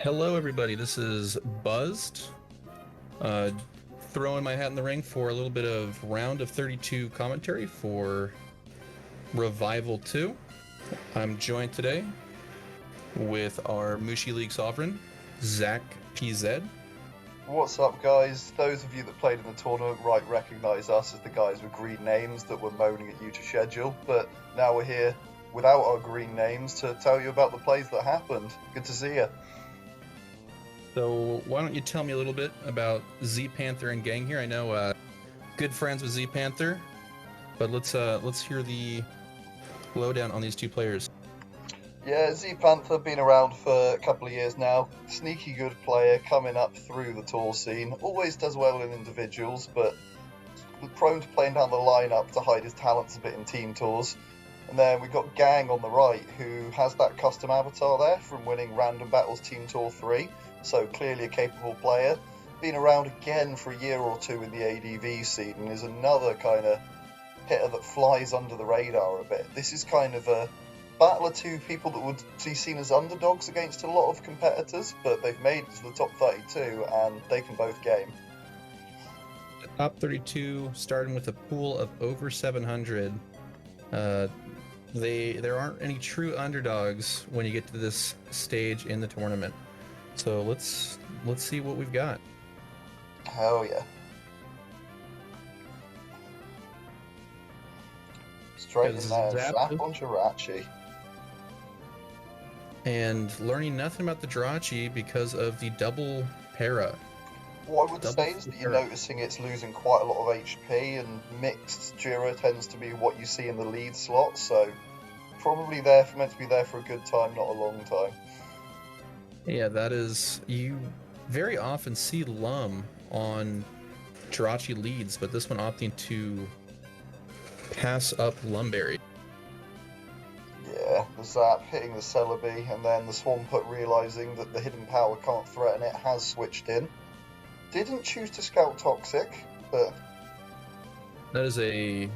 Hello, everybody. This is Buzzed. Uh, Throwing my hat in the ring for a little bit of round of 32 commentary for Revival 2. I'm joined today with our Mushi League sovereign, zacpz. What's up, guys? Those of you that played in the tournament might recognise us as the guys with green names that were moaning at you to schedule, but now we're here without our green names to tell you about the plays that happened. Good to see you. So why don't you tell me a little bit about Zpanther and Gang here? I know good friends with Zpanther, but let's hear the lowdown on these two players. Yeah, Zpanther been around for a couple of years now. Sneaky good player coming up through the tour scene. Always does well in individuals, but prone to playing down the lineup to hide his talents a bit in team tours. And then we've got Gang on the right, who has that custom avatar there from winning Random Battles Team Tour 3. So clearly a capable player. Been around again for a year or two in the ADV scene and is another kind of hitter that flies under the radar a bit. This is kind of a battle of two people that would be seen as underdogs against a lot of competitors, but they've made it to the top 32 and they can both game. The top 32 starting with a pool of over 700. There aren't any true underdogs when you get to this stage in the tournament. So let's see what we've got. Hell yeah. Straight in there, Zap on Jirachi. And learning nothing about the Jirachi because of the double para. What I would say is that you're noticing it's losing quite a lot of HP, and mixed Jira tends to be what you see in the lead slot, so probably meant to be there for a good time, not a long time. Yeah, that is, you very often see Lum on Jirachi leads, but this one opting to pass up Lumberry. Yeah, the Zap hitting the Celebi, and then the Swampert realising that the hidden power can't threaten it, has switched in. Didn't choose to scout Toxic, but... That is a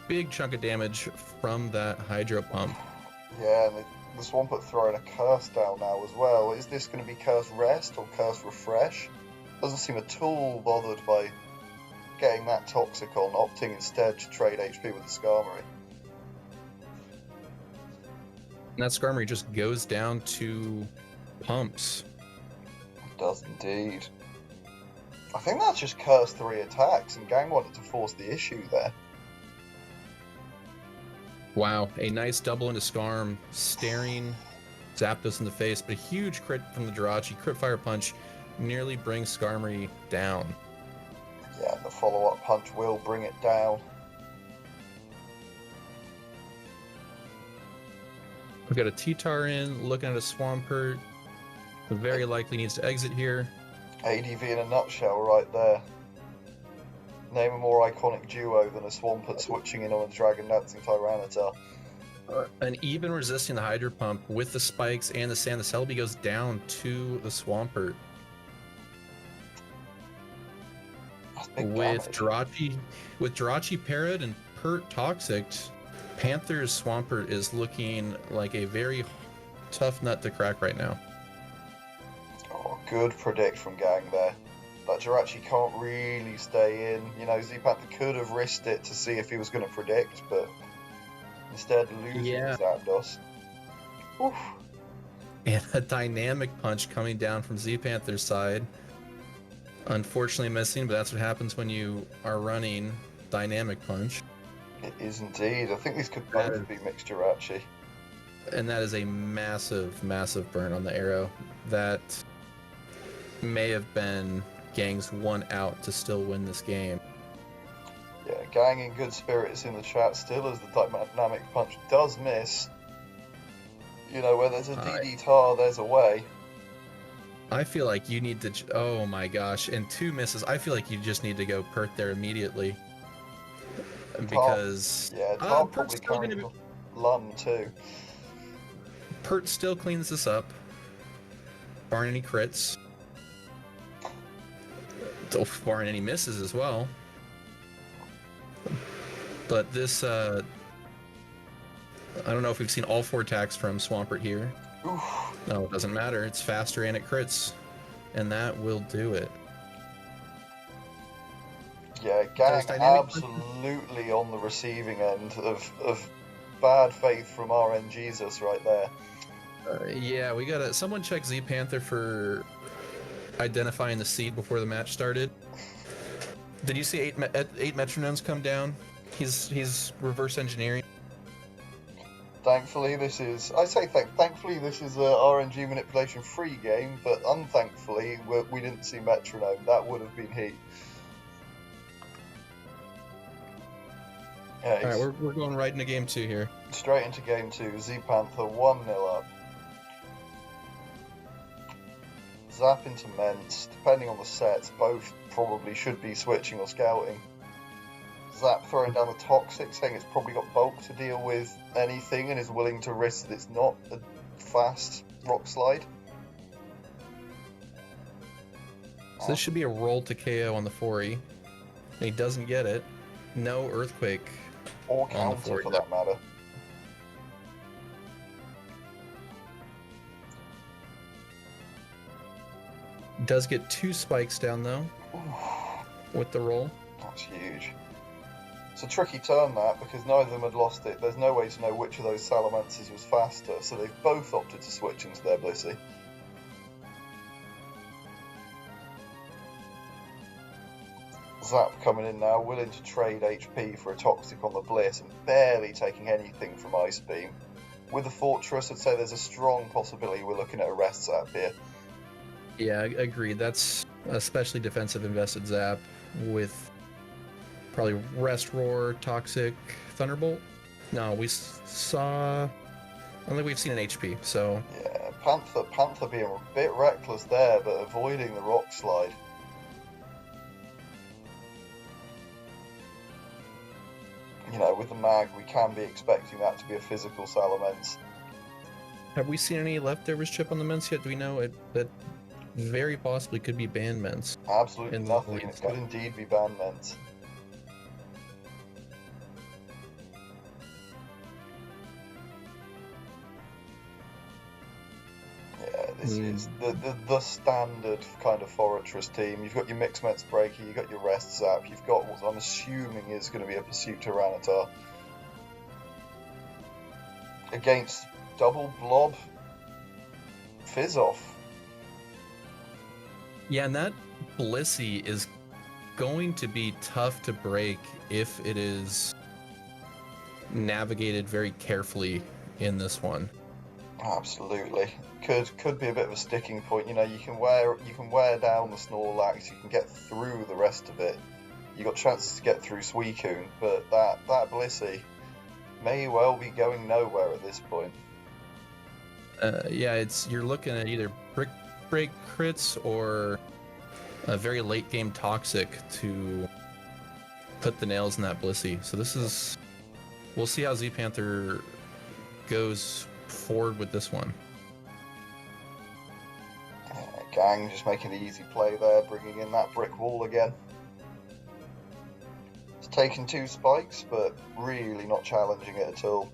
big chunk of damage from that Hydro Pump. Yeah, and the Swampert throwing a Curse down now as well. Is this going to be Curse Rest or Curse Refresh? Doesn't seem at all bothered by getting that Toxic on, opting instead to trade HP with the Skarmory. And that Skarmory just goes down to pumps. It does indeed. I think that's just Curse 3 attacks, and Gang wanted to force the issue there. Wow, a nice double into Skarm, staring Zapdos in the face, but a huge crit from the Jirachi. Crit Fire Punch nearly brings Skarmory down. Yeah, the follow-up punch will bring it down. We've got a T-Tar in, looking at a Swampert. Very likely needs to exit here. ADV in a nutshell right there. Name a more iconic duo than a Swampert switching in on a Dragon Dancing Tyranitar. And even resisting the Hydro Pump with the spikes and the sand, the Celebi goes down to the Swampert. With Jirachi Parrot and Pert Toxic, Panther's Swampert is looking like a very tough nut to crack right now. Oh, good predict from Gang there. That Jirachi can't really stay in. You know, Zpanther could have risked it to see if he was going to predict, but instead losing Zapdos. Oof. And a Dynamic Punch coming down from Zpanther's side. Unfortunately missing, but that's what happens when you are running Dynamic Punch. It is indeed. I think these could both be mixed Jirachi. And that is a massive, massive burn on the arrow. That may have been Gang's one out to still win this game. Yeah, Gang in good spirits in the chat still, as the Dynamic Punch does miss. You know, where there's a DD tar, there's a way. I feel like you need to... Oh my gosh, and 2 misses. I feel like you just need to go Pert there immediately. Because... Yeah, tar probably carrying Lum too. Pert still cleans this up. Barring any crits. Barring any misses as well. But this, I don't know if we've seen all 4 attacks from Swampert here. Oof. No, it doesn't matter. It's faster and it crits. And that will do it. Yeah, Does Gang dynamic absolutely on the receiving end of bad faith from RN Jesus right there. Yeah, we gotta. Someone check Zpanther for identifying the seed before the match started. Did you see eight metronomes come down? He's reverse engineering. Thankfully, this is thankfully this is a RNG manipulation free game, but unthankfully we didn't see metronome. That would have been heat. Yeah, All right, we're going right into game 2 here. Straight into game 2. Zpanther 1-0 up. Zap into Mence. Depending on the sets, both probably should be switching or scouting. Zap throwing down the Toxic, saying it's probably got bulk to deal with anything and is willing to risk that it's not a fast rock slide. So this should be a roll to KO on the 4E. And he doesn't get it. No Earthquake. Or counter for that matter. Does get 2 spikes down though. With the roll. That's huge. It's a tricky turn that, because neither of them had lost it. There's no way to know which of those Salamancers was faster, so they've both opted to switch into their Blissey. Zap coming in now, willing to trade HP for a Toxic on the Bliss and barely taking anything from Ice Beam. With the Fortress, I'd say there's a strong possibility we're looking at a rest Zap here. Yeah, agreed. That's especially defensive invested Zap with probably Rest Roar, Toxic, Thunderbolt. No, we saw... I don't think we've seen an HP, so... Yeah, Panther being a bit reckless there, but avoiding the Rock Slide. You know, with the Mag, we can be expecting that to be a physical Salamence. Have we seen any leftovers chip on the Mence yet? Do we know that very possibly could be banned Mence? Absolutely nothing. It could indeed be banned Mence. Yeah, this is the standard kind of Fortress team. You've got your Mixed Mence Breaker, you've got your Rest Zap, you've got what I'm assuming is going to be a Pursuit Tyranitar. Against Double Blob Fizz Off. Yeah, and that Blissey is going to be tough to break if it is navigated very carefully in this one. Absolutely. Could be a bit of a sticking point. You know, you can wear down the Snorlax, you can get through the rest of it. You got chances to get through Suicune, but that Blissey may well be going nowhere at this point. Yeah, you're looking at either brick break crits or a very late game Toxic to put the nails in that Blissey. So this is, we'll see how Zpanther goes forward with this one. Gang just making the easy play there, bringing in that brick wall again. It's taken 2 spikes, but really not challenging it at all.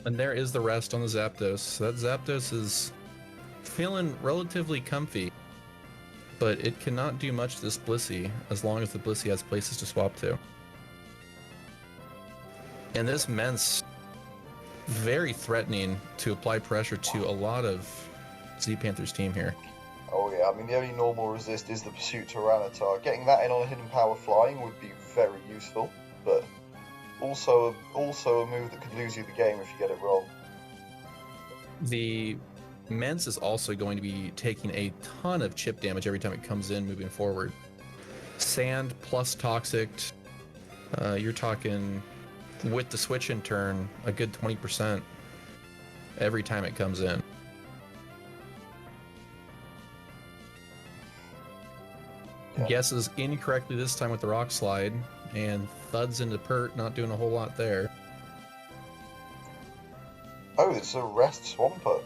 And there is the rest on the Zapdos. So that Zapdos is feeling relatively comfy, but it cannot do much to this Blissey as long as the Blissey has places to swap to. And this Mence, very threatening to apply pressure to a lot of Zpanther's team here. Oh yeah, I mean the only normal resist is the Pursuit Tyranitar. Getting that in on a Hidden Power Flying would be very useful, but also a move that could lose you the game if you get it wrong. The Mence is also going to be taking a ton of chip damage every time it comes in moving forward. Sand plus Toxic, you're talking with the switch in turn a good 20% every time it comes in. Yeah. Guesses incorrectly this time with the Rock Slide, and thuds into Pert, not doing a whole lot there. Oh, it's a Rest Swampert.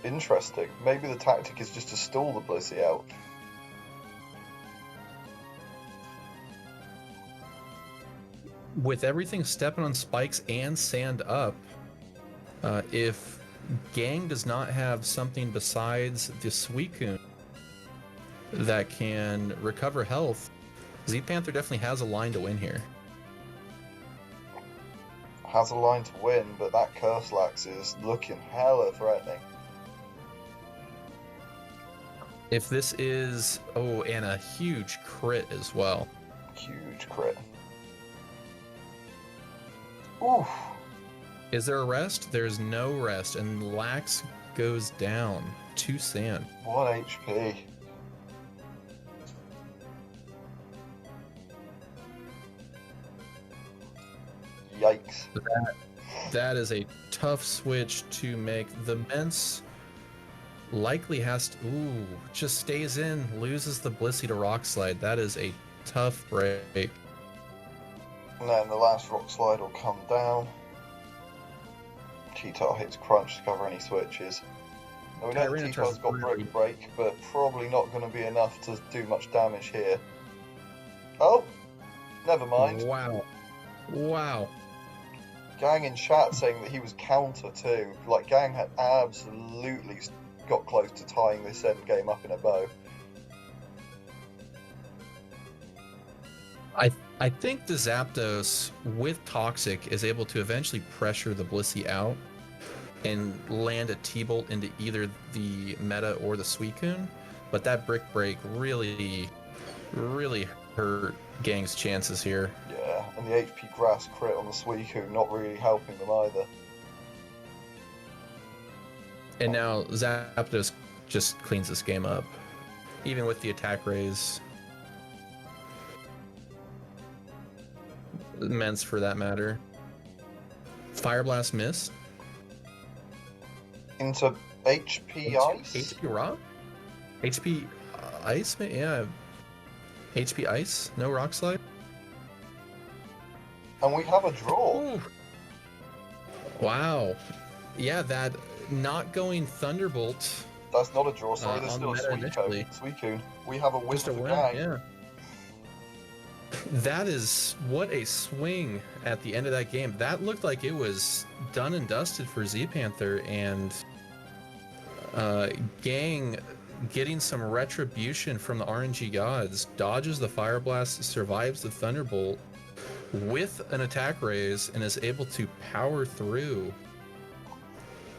Interesting. Maybe the tactic is just to stall the Blissey out. With everything stepping on spikes and sand up, if Gang does not have something besides the Suicune that can recover health. Zpanther definitely has a line to win here. Has a line to win, but that Curselax is looking hella threatening. If this is... Oh, and a huge crit as well. Huge crit. Oof. Is there a rest? There's no rest, and Lax goes down to sand. 1 HP. Yikes. That is a tough switch to make. The Mence likely has to... Ooh, just stays in, loses the Blissey to Rock Slide. That is a tough break. And then the last Rock Slide will come down. Cheetar hits Crunch to cover any switches. Now we know that Cheetar's got Brick Break, but probably not going to be enough to do much damage here. Oh! Never mind. Wow. Wow. Gang in chat saying that he was counter too. Like, Gang had absolutely got close to tying this end game up in a bow. I think the Zapdos with Toxic is able to eventually pressure the Blissey out and land a T-Bolt into either the Meta or the Suicune, but that Brick Break really hurt Gang's chances here. Yeah, and the HP Grass crit on the Suicune not really helping them either. And now Zapdos just cleans this game up, even with the attack raise. Mence for that matter. Fire Blast missed. Into HP Ice? HP Rock? HP Ice? Yeah. HP Ice? No Rock Slide? And we have a draw. Ooh. Wow. Yeah, that not going Thunderbolt. That's not a draw, sorry, there's still a initially. Suicune. We have a win Just a for win, Gang. yeah. That is, what a swing at the end of that game. That looked like it was done and dusted for Zpanther, and Gang getting some retribution from the RNG gods, dodges the Fire Blast, survives the Thunderbolt with an attack raise, and is able to power through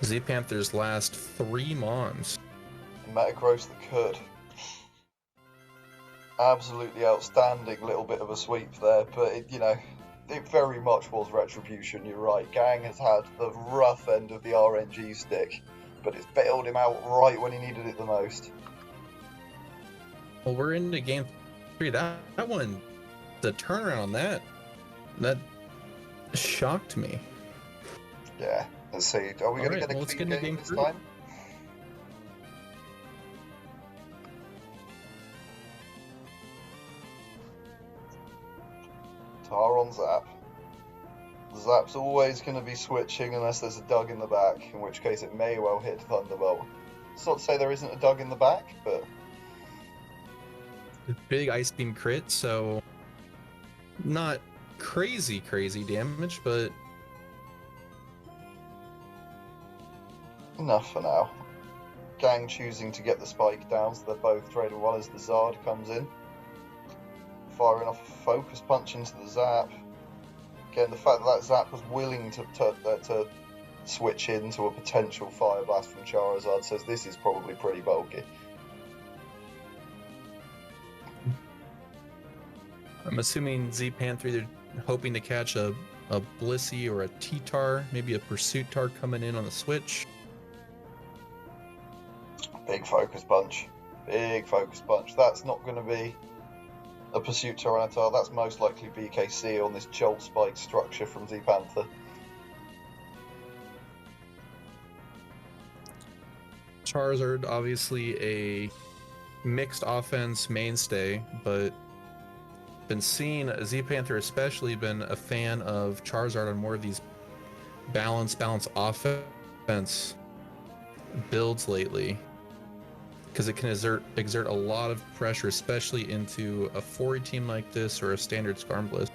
Zpanther's last 3 Mons. Metagross the could. Absolutely outstanding little bit of a sweep there, but it, it very much was retribution, you're right. Gang has had the rough end of the RNG stick, but it's bailed him out right when he needed it the most. Well, we're into game 3. That one, the turnaround on that shocked me. Yeah, let's see. Are we going to get a clean game this time? Tar on Zap. Zap's always going to be switching unless there's a dug in the back, in which case it may well hit Thunderbolt. It's not to say there isn't a dug in the back, but... Big Ice Beam crit, so not crazy damage, but enough for now. Gang choosing to get the spike down, so they're both trading well as the Zard comes in. Firing off a focus punch into the Zap. Again, the fact that Zap was willing to switch into a potential Fire Blast from Charizard says this is probably pretty bulky. I'm assuming Zpanther either hoping to catch a Blissey or a T-Tar, maybe a Pursuit Tar coming in on the switch. Big focus punch. Big focus punch. That's not going to be a Pursuit Tyranitar. That's most likely BKC on this Jolt Spike structure from Zpanther. Charizard, obviously a mixed offense mainstay, but been seeing Zpanther especially been a fan of Charizard on more of these balance offense builds lately, because it can exert a lot of pressure, especially into a 4 team like this or a standard Skarmory.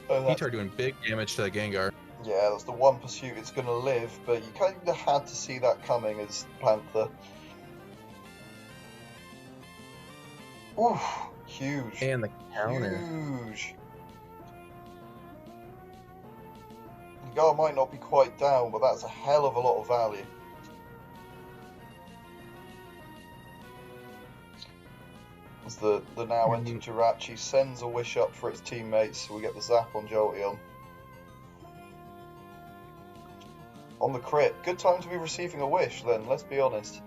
Oh, T-Tar doing big damage to that Gengar. Yeah, that's the one pursuit it's going to live, but you kind of had to see that coming as Panther. Oof, huge. And the counter. Huge. The guard might not be quite down, but that's a hell of a lot of value. As the now entered Jirachi sends a wish up for its teammates, so we get the zap on Jolteon. On the crit. Good time to be receiving a wish then, let's be honest.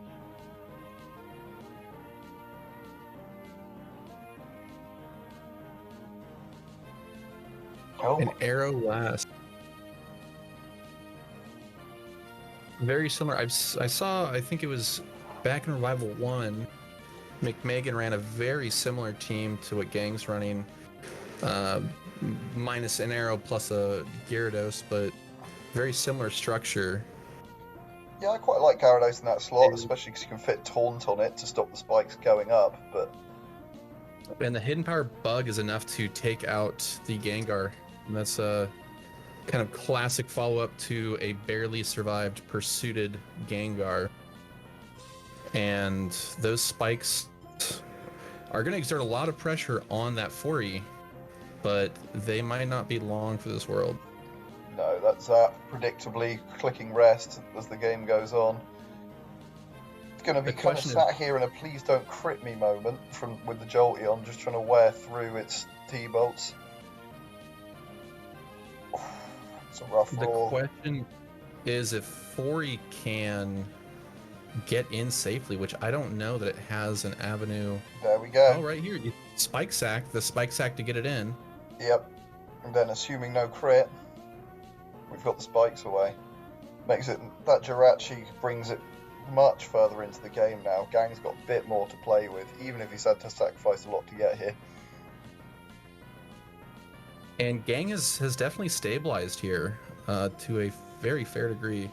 Oh. An arrow last. Very similar. I saw, I think it was back in Revival 1, McMegan ran a very similar team to what Gang's running. Minus an arrow plus a Gyarados, but very similar structure. Yeah, I quite like Gyarados in that slot, especially because you can fit Taunt on it to stop the spikes going up, but... And the Hidden Power bug is enough to take out the Gengar. And that's a kind of classic follow-up to a barely survived Pursuited Gengar. And those spikes are going to exert a lot of pressure on that 4E, but they might not be long for this world. No, that's predictably clicking rest as the game goes on. It's going to be kind of sat here in a please don't crit me moment with the Jolteon, just trying to wear through its T-bolts. It's a rough roll. The question is if 4E can get in safely, which I don't know that it has an avenue. There we go. Oh, right here. You spike sack, the spike sack to get it in. Yep. And then assuming no crit, we've got the spikes away. Makes it, that Jirachi brings it much further into the game now. Gang's got a bit more to play with, even if he's had to sacrifice a lot to get here. And Gang has definitely stabilized here to a very fair degree.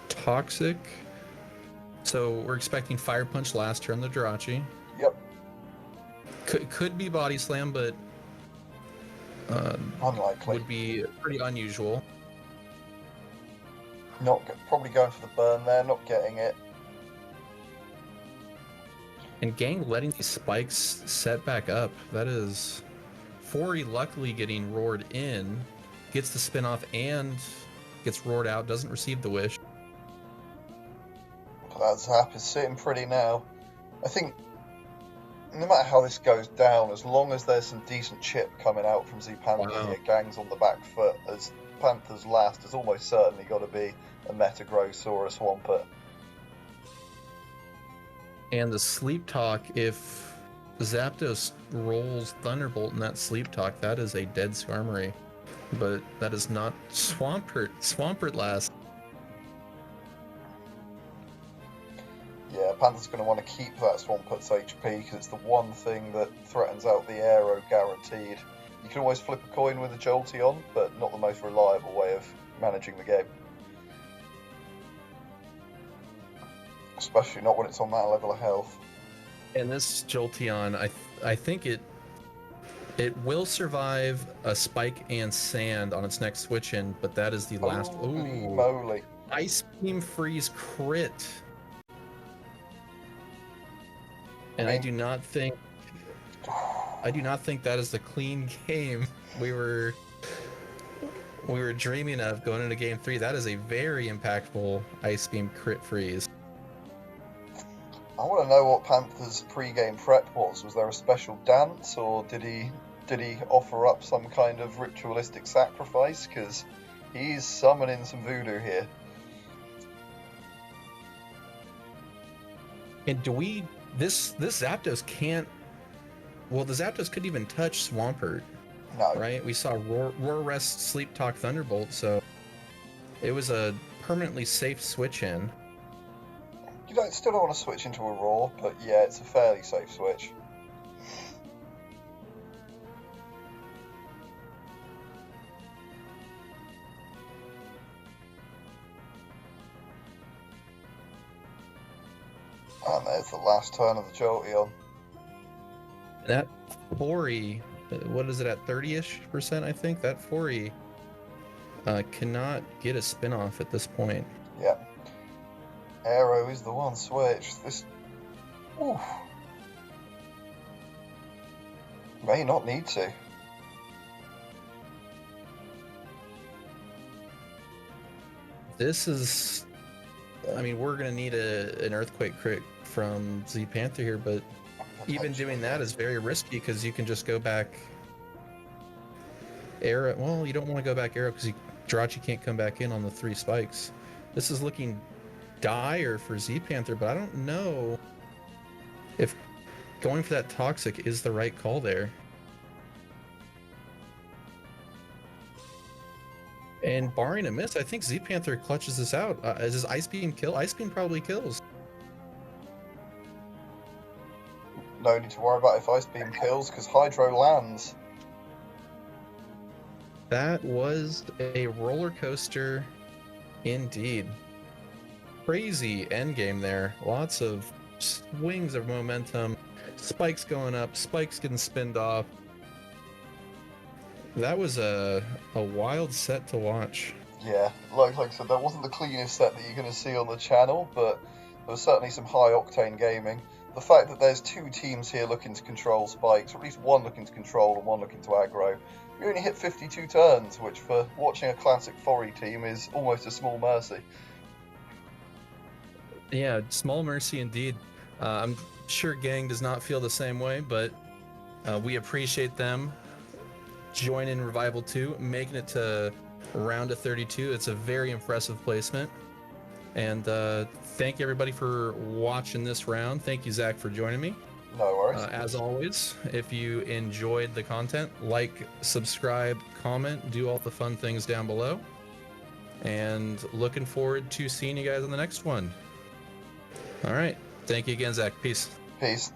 Toxic. So we're expecting Fire Punch last turn the Jirachi. Yep. Could be Body Slam, but unlikely. Would be pretty unusual. Probably going for the burn there, not getting it. And Gang letting these spikes set back up. That is 4E luckily getting roared in, gets the spin off and gets roared out, doesn't receive the wish. That zap is sitting pretty now. I think no matter how this goes down, as long as there's some decent chip coming out from Zpanther here, Gang's on the back foot, as Panther's last has almost certainly got to be a Metagross or a Swampert. And the Sleep Talk, if Zapdos rolls Thunderbolt in that Sleep Talk, that is a dead Skarmory. But that is not Swampert. Swampert last. Yeah, Panther's going to want to keep that Swampert's HP because it's the one thing that threatens out the Aero guaranteed. You can always flip a coin with a Jolteon, but not the most reliable way of managing the game. Especially not when it's on that level of health. And this Jolteon, I think it will survive a Spike and Sand on its next switch in, but that is the last. Holy moly. Ice Beam Freeze crit. And I do not think that is the clean game we were dreaming of going into game 3. That is a very impactful Ice Beam crit freeze. I want to know what Panther's pre-game prep was. Was there a special dance, or did he offer up some kind of ritualistic sacrifice? Because he's summoning some voodoo here. And this Zapdos can't. Well, the Zapdos couldn't even touch Swampert. No. Right? We saw Roar Rest, Sleep Talk, Thunderbolt, so it was a permanently safe switch in. You still don't want to switch into a Roar, but yeah, it's a fairly safe switch. And there's the last turn of the Jolteon. That 4E, what is it at 30-ish%? I think that 4E Cannot get a spin-off at this point. Yeah. Aero is the one switch. This... Oof. May not need to. This is... I mean, we're going to need an Earthquake crit from Zpanther here, but even doing that is very risky because you can just go back... Arrow. Well, you don't want to go back Arrow because Jirachi can't come back in on the 3 spikes. This is looking dire for Zpanther, but I don't know if going for that Toxic is the right call there. And barring a miss, I think Zpanther clutches this out. Is his Ice Beam kill? Ice Beam probably kills. No need to worry about if Ice Beam kills because Hydro lands. That was a roller coaster indeed. Crazy endgame there. Lots of swings of momentum. Spikes going up, spikes getting spinned off. That was a wild set to watch. Yeah, like I said, that wasn't the cleanest set that you're going to see on the channel, but there was certainly some high-octane gaming. The fact that there's 2 teams here looking to control spikes, or at least one looking to control and one looking to aggro. We only hit 52 turns, which for watching a classic Forry team is almost a small mercy. Yeah, small mercy indeed. I'm sure Gang does not feel the same way, but we appreciate them joining Revival 2, making it to round of 32. It's a very impressive placement. And thank you everybody for watching this round. Thank you, Zach, for joining me. No worries. As always, if you enjoyed the content, like, subscribe, comment, do all the fun things down below. And looking forward to seeing you guys on the next one. All right. Thank you again, Zach. Peace. Peace.